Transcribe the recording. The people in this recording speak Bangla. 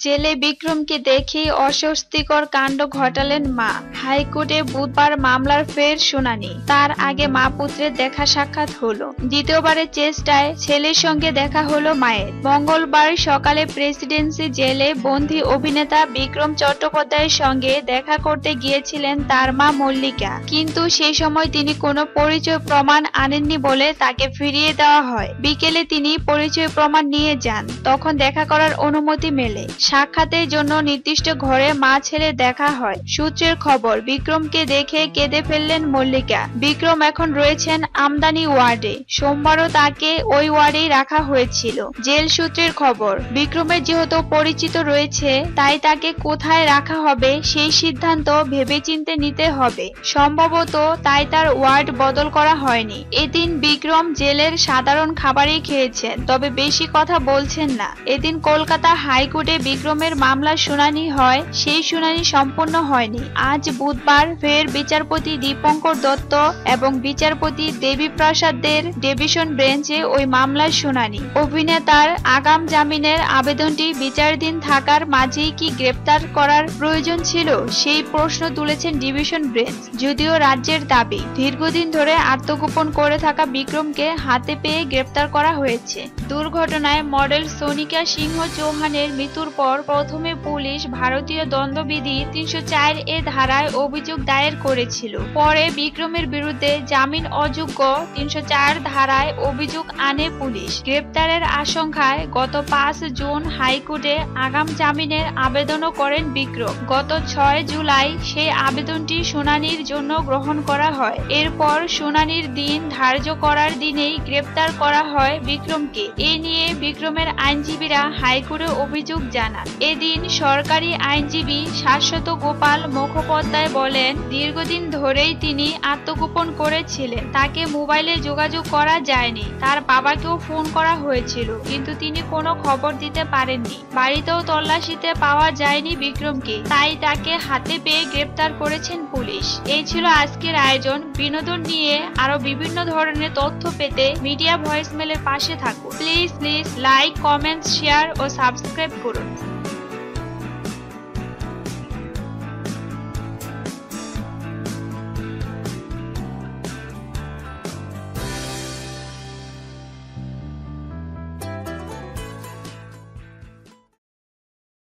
জেলে বিক্রমকে দেখেই অস্বস্তিকর কাণ্ড ঘটালেন মা। হাইকোর্টে বুধবার মামলার ফের শুনানি। তার আগে মা পুত্রের দেখা সাক্ষাৎ হলো। দ্বিতীয়বারের চেষ্টায় ছেলের সঙ্গে দেখা হলো মায়ের। মঙ্গলবার সকালে প্রেসিডেন্সি জেলে বন্দী অভিনেতা বিক্রম চট্টোপাধ্যায়ের সঙ্গে দেখা করতে গিয়েছিলেন তার মা মল্লিকা, কিন্তু সেই সময় তিনি কোনো পরিচয় প্রমাণ আনেননি বলে তাকে ফিরিয়ে দেওয়া হয়। বিকেলে তিনি পরিচয় প্রমাণ নিয়ে যান, তখন দেখা করার অনুমতি মেলে। সাক্ষাতের জন্য নির্দিষ্ট ঘরে মা ছেলে দেখা হয়। সূত্রের খবর, বিক্রমকে দেখে কেঁদে ফেললেন মল্লিকা। বিক্রম এখন রয়েছেন আমদানি ওয়ার্ডে। সোমবারও তাকে ওই ওয়ার্ডেই রাখা হয়েছিল। জেল সূত্রের খবর, বিক্রমের যেহেতু পরিচিত রয়েছে, তাই তাকে কোথায় রাখা হবে সেই সিদ্ধান্ত ভেবেচিন্তে নিতে হবে। সম্ভবত তাই তার ওয়ার্ড বদল করা হয়নি। এদিন বিক্রম জেলের সাধারণ খাবারই খেয়েছেন, তবে বেশি কথা বলছেন না। এদিন কলকাতা হাইকোর্টে বিক্রমের মামলার শুনানি হয়, সেই শুনানি সম্পন্ন হয়নি। আজ বুধবার ফের বিচারপতি দীপঙ্কর দত্ত এবং বিচারপতি দেবীপ্রসাদের ডিভিশন বেঞ্চে ওই মামলার শুনানি। অভিনেতার আগাম জামিনের আবেদনটি বিচারাধীন থাকার মাঝেই কি গ্রেপ্তার করার প্রয়োজন ছিল, সেই প্রশ্ন তুলেছেন ডিভিশন বেঞ্চ। যদিও রাজ্যের দাবি, দীর্ঘদিন ধরে আত্মগোপন করে থাকা বিক্রমকে হাতে পেয়ে গ্রেপ্তার করা হয়েছে। দুর্ঘটনায় মডেল সোনিকা সিংহ চৌহানের মৃত্যুর পর প্রথমে পুলিশ ভারতীয় দণ্ডবিধি ৩০৪ এ ধারায় অভিযোগ দায়ের করেছিল। পরে বিক্রমের বিরুদ্ধে জামিন অযোগ্য ৩০৪ ধারায় অভিযোগ আনে পুলিশ। গ্রেপ্তারের আশঙ্কায় গত ৫ জুন হাইকোর্টে আগাম জামিনের আবেদনও করেন বিক্রম। গত ৬ জুলাই সেই আবেদনটি শুনানির জন্য গ্রহণ করা হয়। এরপর শুনানির দিন ধার্য করার দিনেই গ্রেপ্তার করা হয় বিক্রমকে। এ নিয়ে বিক্রমের আইনজীবীরা হাইকোর্টে অভিযোগ জানান। এদিন সরকারি আইনজীবী শাশ্বত গোপাল মুখোপাধ্যায় বলেন, দীর্ঘদিন ধরেই তিনি আত্মগোপন করেছিলেন। তাকে মোবাইলে যোগাযোগ করা যায়নি। তার বাবাকেও ফোন করা হয়েছিল, কিন্তু তিনি কোনো খবর দিতে পারেননি। বাড়িতেও তল্লাশিতে পাওয়া যায়নি বিক্রমকে, তাই তাকে হাতে পেয়ে গ্রেপ্তার করেছেন পুলিশ। এই ছিল আজকের আয়োজন। বিনোদন নিয়ে আরো বিভিন্ন ধরনের তথ্য পেতে মিডিয়া ভয়েসমেলের পাশে থাকুন। প্লিজ লাইক, কমেন্ট, শেয়ার ও সাবস্ক্রাইব করুন।